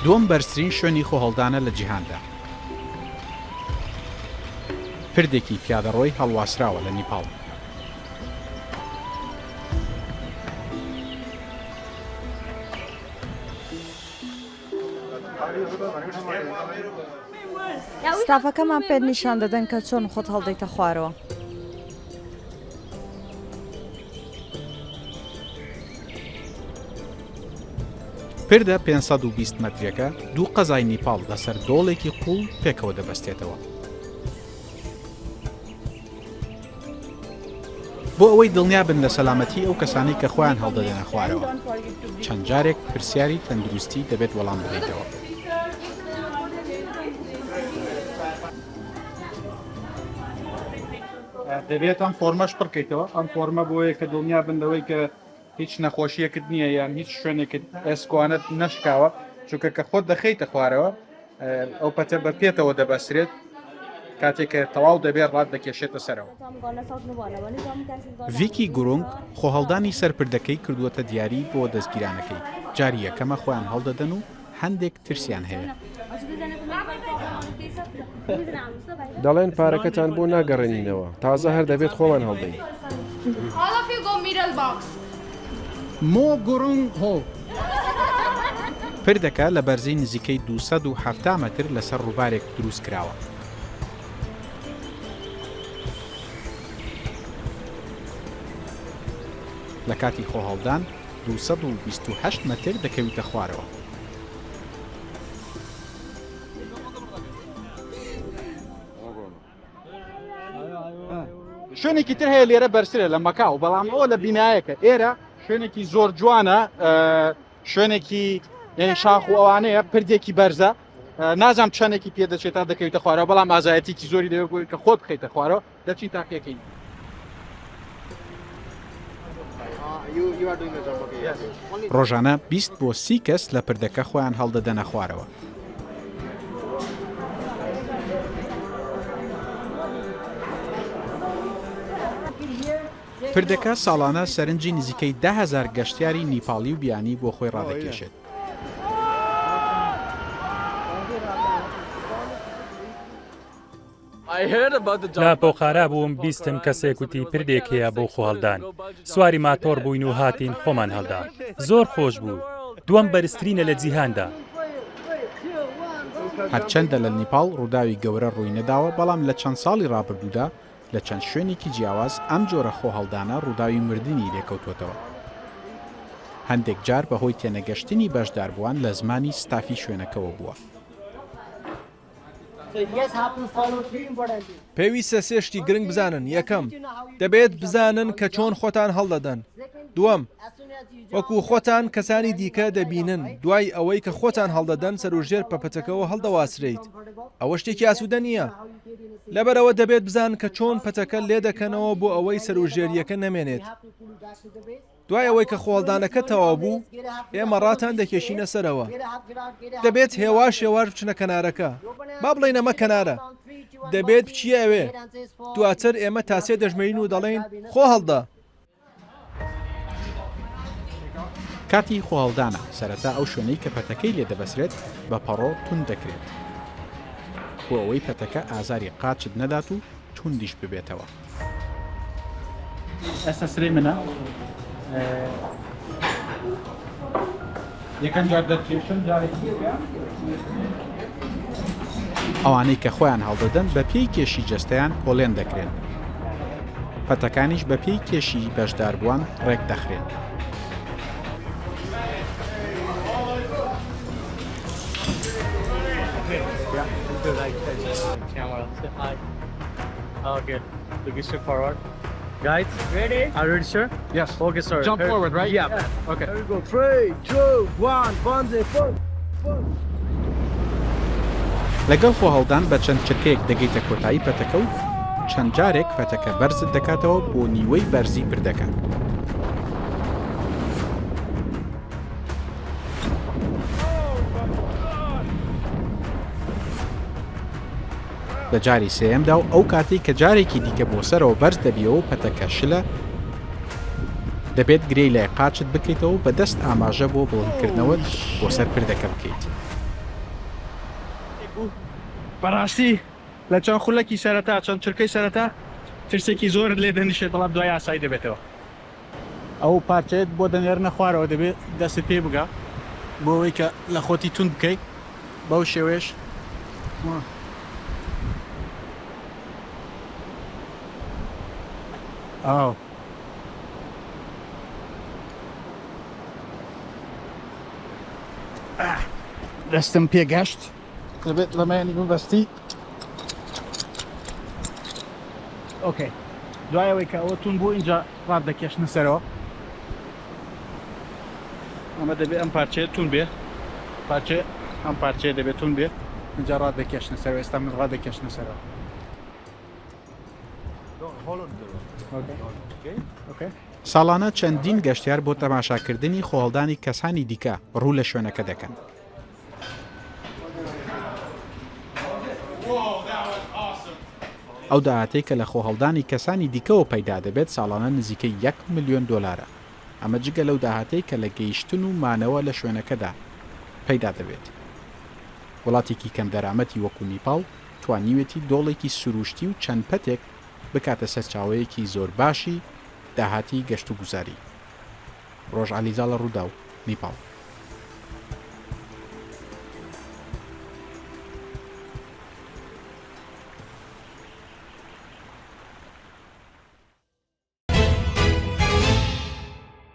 دووەم بەرزترین شوێنی خۆهەڵدانە لە جیهاندا. پردێکی پیادەڕۆی هەڵواسراوە لە نیپاڵ. ستافەکەمان پێ نیشان دەدەن کە چۆن خۆت هەڵدەیتە خوارەوە. پردە 520 مەترێکە دوو قەزای نیپاڵ لەسەر دۆڵێکی قوڵ پێکەوە دەبەستێتەوە. بۆ ئەوەی دڵنیا بن لە سەلامەتی ئەو کەسانی کە خۆیان هەڵدەدەنە خوارەوە، چەند جارێک پرسیاری تەندروستی دەبێت وەڵام بدەیتەوە. دەبێت ئەم فۆرمەش پڕکەیتەوە، ئەم فۆرمە بۆیە کە دڵنیا بن لەوەی کە هیچ نەخۆشیەکت نییە یان هیچ شوێنێکت ئێسکوانت نەشکاوە، چونکە کە خۆت دەخەیتە خوارەوە ئەو پەتە بە پێێتەوە دەبەسرێت، کاتێککە تەواو دەبێت ڕات دەکێشێتە سەرەوە. ڤیکی گورۆنگ خۆهەڵدانی سەرپردەکەی کردووەتە دیاری بۆ دەستگیرانەکەی. جاری یەکەمە خۆیان هەڵدەدەن و هەندێک ترسیان هەیە. دەڵێن پارەکەتان بۆ ناگەڕێنینەوە، تازە هەر دەبێت خۆمان هەڵدەین. مۆ گورۆنگ هۆ پردەکە لە بەرزەی نزیکەی 270 مەتر لەسەر ڕووبارێک دروست کراوە. لە کاتی خۆهەڵدان 228 مەتر دەکەویتە خوارەوە. شوێنێکی تر هەیە لێرە بەرزترە لە مەکاو، بەڵام ئەوە لە بینایەکە. ئێرە شوێنێکی زۆر جوانە، شوێنێکی یعنی شاخ و ئەوانەیە، پردێکی بەرزە. نازانم چەندێکی پێدەچێت تا دەکەویتە خوارەوە، بەڵام ئازایەتێکی زۆری دەوێت کە خۆت بخەیتە خوارەوە. دەچین تاقیەکەین. ڕۆژانە 20 بۆ 30 کەس لە پردەکە خۆیان هەڵدەدەنە خوارەوە. پردەکە ساڵانە سەرنجی نزیکەی 10,000 گەشتیاری نیپاڵی و بیانی بۆ خۆی ڕادەکێشێت. لا پۆخارا بووم بیستم کەسێک وتی پردێک هەیە بۆ خۆهەڵدان. سواری ماتۆر بووین و هاتین خۆمان هەڵدان. زۆر خۆش بوو. دووەم بەرزترینە لە جیهاندا. هەرچەندە لە نیپاڵ ڕووداوی گەورە ڕووی نەداوە، بەڵام لە چەند ساڵی ڕابردوودا لە چەند شوێنێکی جیاواز ئەم جۆرە خۆهەڵدانە ڕووداوی مردنی لێکەوتوتەوە. هەندێک جار بەهۆی تێنەگەشتنی بەشداربووان لە زمانی ستافی شوێنەکەەوە بووە. پێویستە سێشتی گرنگ بزانن. یەکەم، دەبێت بزانن کە چۆن خۆتان هەڵدەدەن. دووەم، وەکو خۆتان کەسانی دیکە دەبینن. دوای ئەوەی کە خۆتان هەڵدەدەن سەرژێر پەپەتەکەەوە هەڵدەواسرێیت. ئەوە شتێکی ئاسوودە نییە. لەبەرەوە دەبێت بزان کە چۆن پەتەکە لێ دەکەنەوە بۆ ئەوەی سەرژێریەکە نەمێنێت. دوای ئەوەی کە خۆڵدانەکە تەواو بوو، ئێمە ڕاتان دەکێشینە سەرەوە. دەبێت هێوا شێوار بچنە کەنارەکە. با بڵێن ئەمە کەنارە. دەبێت بچیە ئەوێ. دواتر ئێمە تاسێ دەژمێرین و دەڵێن خۆ هەڵدا. کاتی خۆهەڵدانە سەرەتا ئەو شوێنەی کە پەتەکەی لێ دەبەسرێت بە پەڕۆ تون دەکرێت، بۆ ئەوەی پەتەکە ئازاری قاچت نەدات و توندیش ببێتەوە. ئێستا سرەی منە یەکەم جار دەکێشن، جارێکی ئەوانەی کە خۆیان هەڵدەدەن بە پێی کێشی جەستەیان پۆلێن دەکرێن. پەتەکانیش بە پێی کێشی بەشداربووان ڕێک دەخرێن. Okay, look straight forward. Guys, ready? Are you ready, sir? Yes. Okay, sir. Jump forward, right? Yeah. Okay. There we go. 3, 2, 1, bungee, boom. لەگەڵ خۆهەڵدان بە چەند چرکەیەک دەگەیتە کۆتایی پەتەکە و چەند جارێک پەتەکە بەرزت دەکاتەوە بۆ نیوەی بەرزی پردەکە. لە جاری سێەمدا و ئەو کاتی کە جارێکی دیکە بۆ سەرەوە بەرز دەبیەوە پەتەکە شلە، دەبێت گرەی لای قاچت بکەیتەوە بە دەست ئاماژە بۆ بڵندکردنەوە بۆ سەر پردەکە بکەیت. بەڕاستی لە چەند خولەکی سەرەتا چەند چرکەی سەرەتا ترسێکی زۆرت لێ دەنیشێت بەڵام دوای ئاسایی دەبێتەوە ئەو پارچەیەت بۆ دەنێرنە خوارەوە دەبێت دەست پێ بگا بۆ ئەوەی کە لە خۆتی تون بکەیت بەو شێوێش ئاو دەستم پێگەشت دەبێت لەمایانی ببەستی ئۆکەی دوایەوەی کە ئەوە تون بوو اینجا ڕاددەکێشنە سەرەوە ئەمە دەبێت ئەم پارچەیە تون بێ ئەم پارچەیە دەبێت تون بێ اینجا ڕاددەکێشنە سەرەوە ئێستا من ڕاددەکێشنە سەرەوە ساڵانە چەندین گەشتیار بۆ تەماشاکردنی خۆڵدانی کەسانی دیکە ڕوو لە شوێنەکە دەکەن. ئەو داهاتەی کە لە خۆهەڵدانی کەسانی دیکەەوە پەیدا دەبێت ساڵانە نزیکەی 1 ملیۆن دۆلارە. ئەمە جگە لەو داهاتەی کە لە گەیشتن و مانەوە لە شوێنەکەدا پەیدا دەبێت. وڵاتێکی کەم دەرامەتی وەکو نیپاڵ توانیوێتی دۆڵێکی سروشتی و چەند پەتێک بکاتە سەرچاوەیەکی زۆر باشی داهاتی گەشت و گوزاری. ڕۆژ عەلیزاڵە ڕوودا و نیپاڵ.